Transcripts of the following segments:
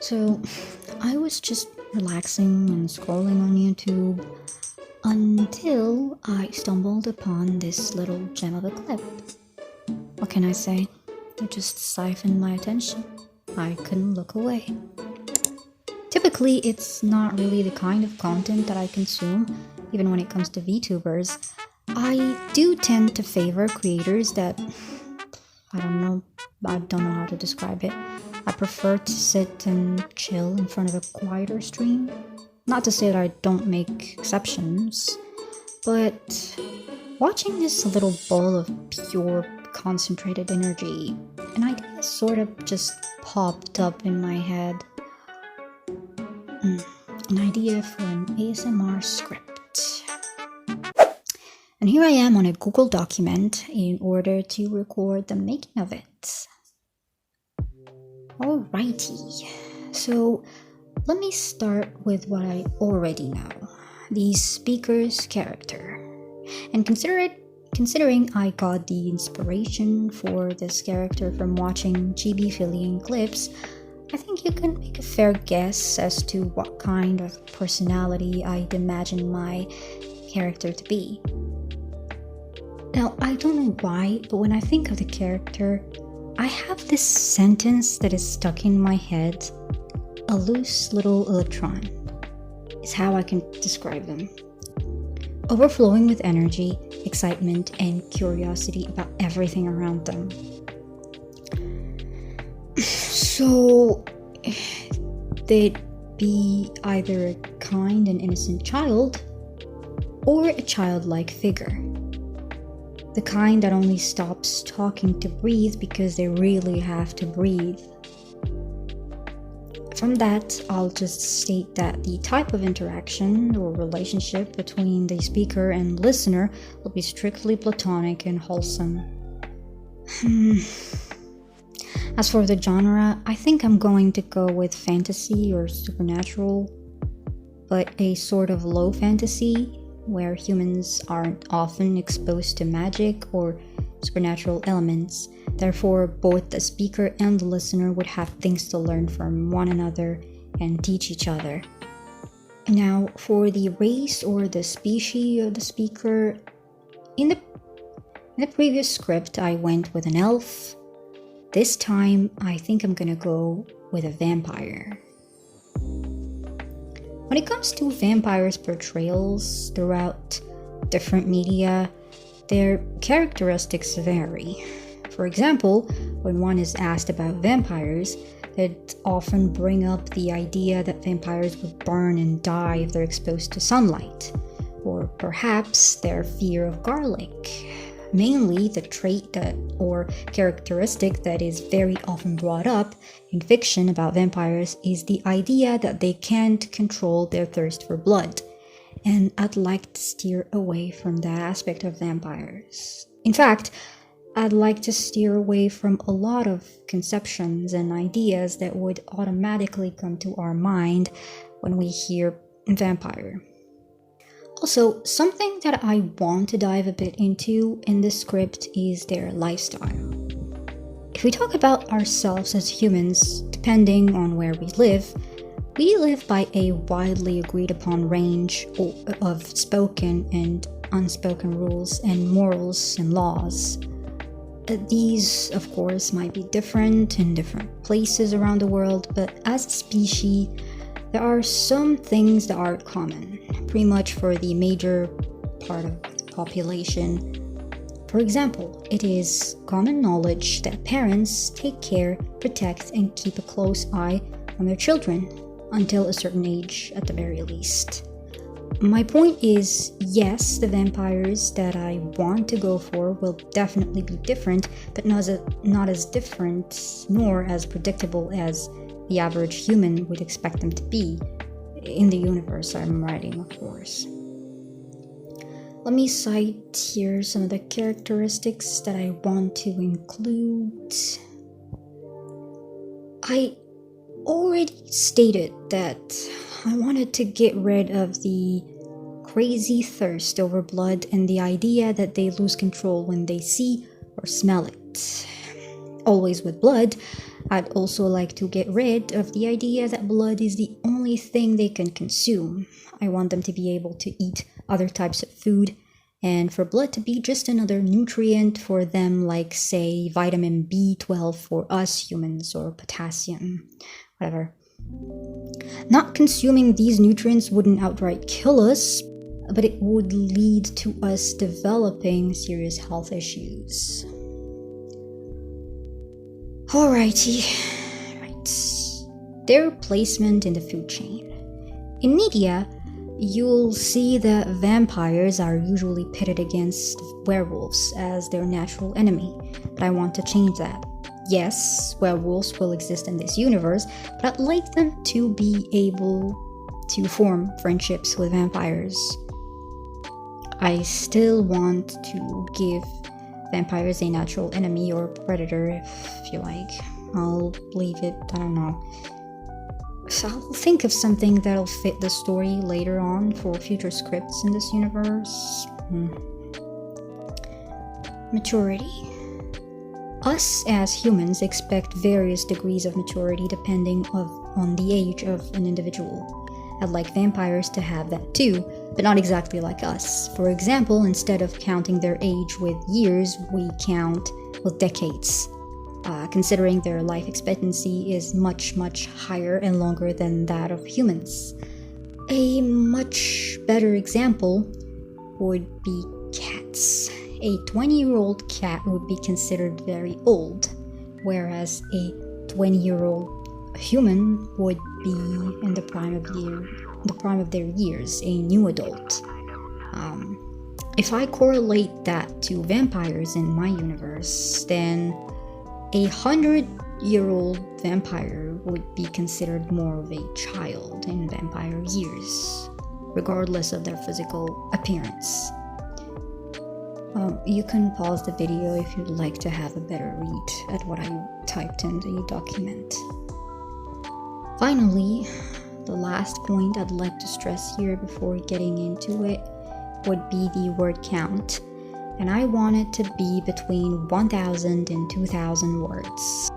So, I was just relaxing and scrolling on YouTube until I stumbled upon this little gem of a clip. What can I say? It just siphoned my attention. I couldn't look away. Typically, it's not really the kind of content that I consume, even when it comes to VTubers. I do tend to favor creators that, I don't know, I don't know how to describe it. I prefer to sit and chill in front of a quieter stream. Not to say that I don't make exceptions, but watching this little ball of pure concentrated energy, an idea sort of just popped up in my head. An idea for an ASMR script. And here I am on a Google document in order to record the making of it. Alrighty, so let me start with what I already know, the speaker's character. And considering I got the inspiration for this character from watching chibi-filling clips, I think you can make a fair guess as to what kind of personality I'd imagine my character to be. Now, I don't know why, but when I think of the character, I have this sentence that is stuck in my head. A loose little electron is how I can describe them. Overflowing with energy, excitement, and curiosity about everything around them. So, they'd be either a kind and innocent child, or a childlike figure. The kind that only stops talking to breathe because they really have to breathe. From that, I'll just state that the type of interaction or relationship between the speaker and listener will be strictly platonic and wholesome. As for the genre, I think I'm going to go with fantasy or supernatural, but a sort of low fantasy where humans aren't often exposed to magic or supernatural elements. Therefore, both the speaker and the listener would have things to learn from one another and teach each other. Now, for the race or the species of the speaker, in the previous script, I went with an elf. This time, I think I'm gonna go with a vampire. When it comes to vampires' portrayals throughout different media, their characteristics vary. For example, when one is asked about vampires, they'd often bring up the idea that vampires would burn and die if they're exposed to sunlight, or perhaps their fear of garlic. Mainly, the trait or characteristic that is very often brought up in fiction about vampires is the idea that they can't control their thirst for blood. And I'd like to steer away from that aspect of vampires. In fact, I'd like to steer away from a lot of conceptions and ideas that would automatically come to our mind when we hear vampire. Also, something that I want to dive a bit into in this script is their lifestyle. If we talk about ourselves as humans, depending on where we live by a widely agreed upon range of spoken and unspoken rules and morals and laws. These, of course, might be different in different places around the world, but as a species, there are some things that are common, pretty much for the major part of the population. For example, it is common knowledge that parents take care, protect, and keep a close eye on their children, until a certain age at the very least. My point is, yes, the vampires that I want to go for will definitely be different, but not as different nor as predictable as the average human would expect them to be, in the universe I'm writing, of course. Let me cite here some of the characteristics that I want to include. I already stated that I wanted to get rid of the crazy thirst over blood and the idea that they lose control when they see or smell it. always with blood, I'd also like to get rid of the idea that blood is the only thing they can consume. I want them to be able to eat other types of food, and for blood to be just another nutrient for them, like, say, vitamin B12 for us humans, or potassium, whatever. Not consuming these nutrients wouldn't outright kill us, but it would lead to us developing serious health issues. Alrighty, right. Their placement in the food chain. In media, you'll see that vampires are usually pitted against werewolves as their natural enemy, but I want to change that. Yes, werewolves will exist in this universe, but I'd like them to be able to form friendships with vampires. I still want to give vampires a natural enemy or predator, if you like. I'll leave it, I don't know. So I'll think of something that'll fit the story later on for future scripts in this universe. Maturity. Us as humans expect various degrees of maturity depending on the age of an individual. I'd like vampires to have that too, but not exactly like us. For example, instead of counting their age with years, we count with decades. Considering their life expectancy is much, much higher and longer than that of humans. A much better example would be cats. A 20-year-old cat would be considered very old, whereas a 20-year-old human would be in the prime of their years, a new adult. If I correlate that to vampires in my universe, then a 100-year-old vampire would be considered more of a child in vampire years, regardless of their physical appearance. You can pause the video if you'd like to have a better read at what I typed in the document. Finally, the last point I'd like to stress here before getting into it would be the word count, and I want it to be between 1,000 and 2,000 words.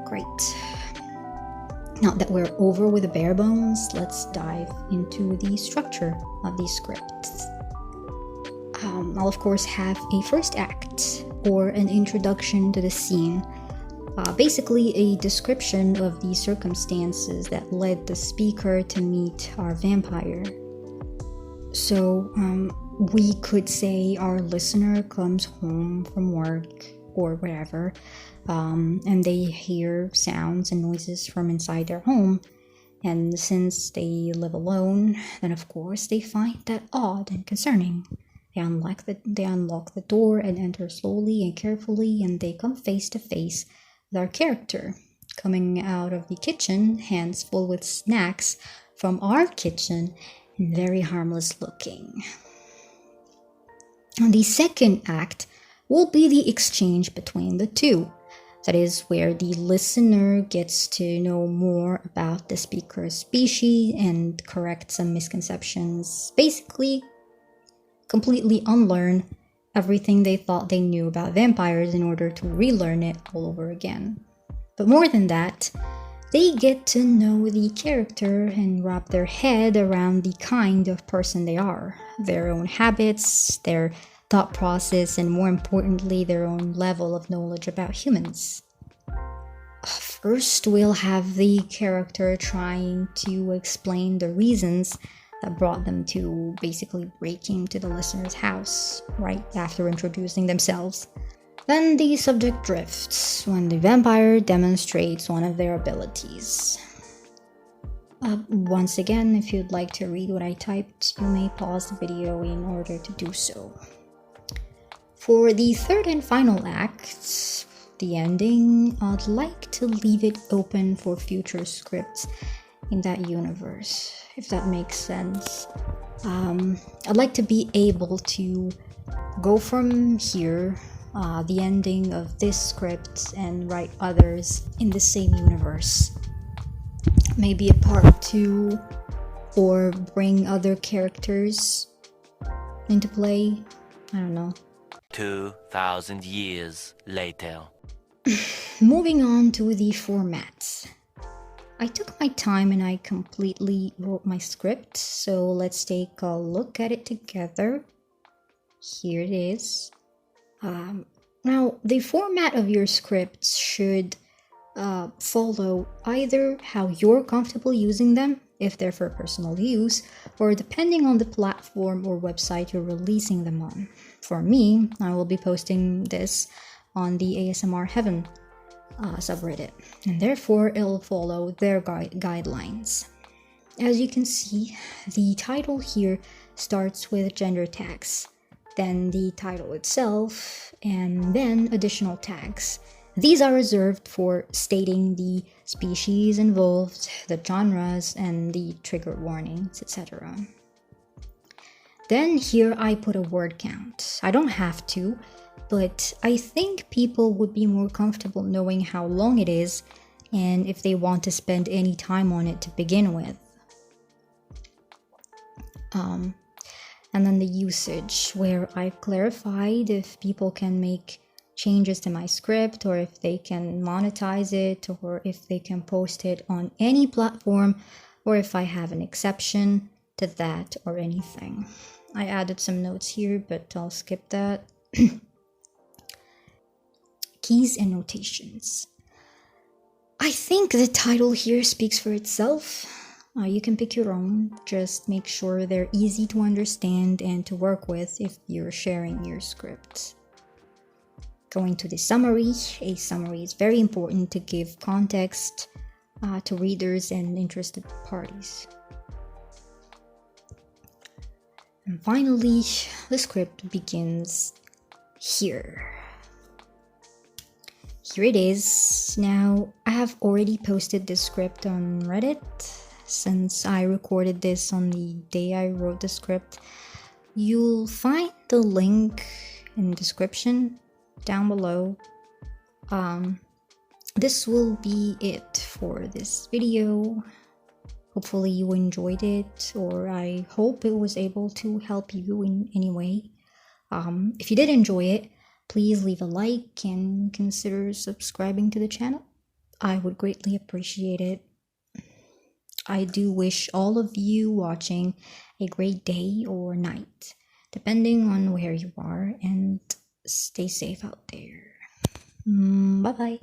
Great. Now that we're over with the bare bones, let's dive into the structure of these scripts. I'll of course have a first act, or an introduction to the scene. Basically a description of the circumstances that led the speaker to meet our vampire. So, we could say our listener comes home from work or wherever, and they hear sounds and noises from inside their home. And since they live alone, then of course they find that odd and concerning. They unlock the door and enter slowly and carefully, and they come face to face with our character, coming out of the kitchen, hands full with snacks from our kitchen, and very harmless looking. And the second act will be the exchange between the two. That is where the listener gets to know more about the speaker's species and correct some misconceptions. Basically, completely unlearn everything they thought they knew about vampires in order to relearn it all over again. But more than that, they get to know the character and wrap their head around the kind of person they are, their own habits, their thought process, and more importantly, their own level of knowledge about humans. First, we'll have the character trying to explain the reasons that brought them to basically break into the listener's house right after introducing themselves. Then the subject drifts when the vampire demonstrates one of their abilities. Once again, if you'd like to read what I typed, you may pause the video in order to do so. For the third and final act, the ending, I'd like to leave it open for future scripts in that universe, if that makes sense. I'd like to be able to go from here, the ending of this script, and write others in the same universe. Maybe a part 2, or bring other characters into play. I don't know. 2,000 years later. Moving on to the formats. I took my time and I completely wrote my script, so let's take a look at it together. Here it is. Now, the format of your scripts should follow either how you're comfortable using them, if they're for personal use, or depending on the platform or website you're releasing them on. For me, I will be posting this on the ASMR Heaven subreddit, and therefore it'll follow their guidelines. As you can see, the title here starts with gender tags, then the title itself, and then additional tags. These are reserved for stating the species involved, the genres, and the trigger warnings, etc. Then here I put a word count. I don't have to, but I think people would be more comfortable knowing how long it is and if they want to spend any time on it to begin with. And then the usage, where I've clarified if people can make changes to my script, or if they can monetize it, or if they can post it on any platform, or if I have an exception to that or anything. I added some notes here, but I'll skip that. Keys and notations. I think the title here speaks for itself. You can pick your own, just make sure they're easy to understand and to work with if you're sharing your script. Going to the summary. A summary is very important to give context to readers and interested parties. And finally, the script begins here. Here it is. Now, I have already posted this script on Reddit. Since I recorded this on the day I wrote the script, you'll find the link in the description down below. This will be it for this video. Hopefully you enjoyed it, or I hope it was able to help you in any way. If you did enjoy it, please leave a like and consider subscribing to the channel. I would greatly appreciate it. I do wish all of you watching a great day or night, depending on where you are, and stay safe out there. Bye-bye.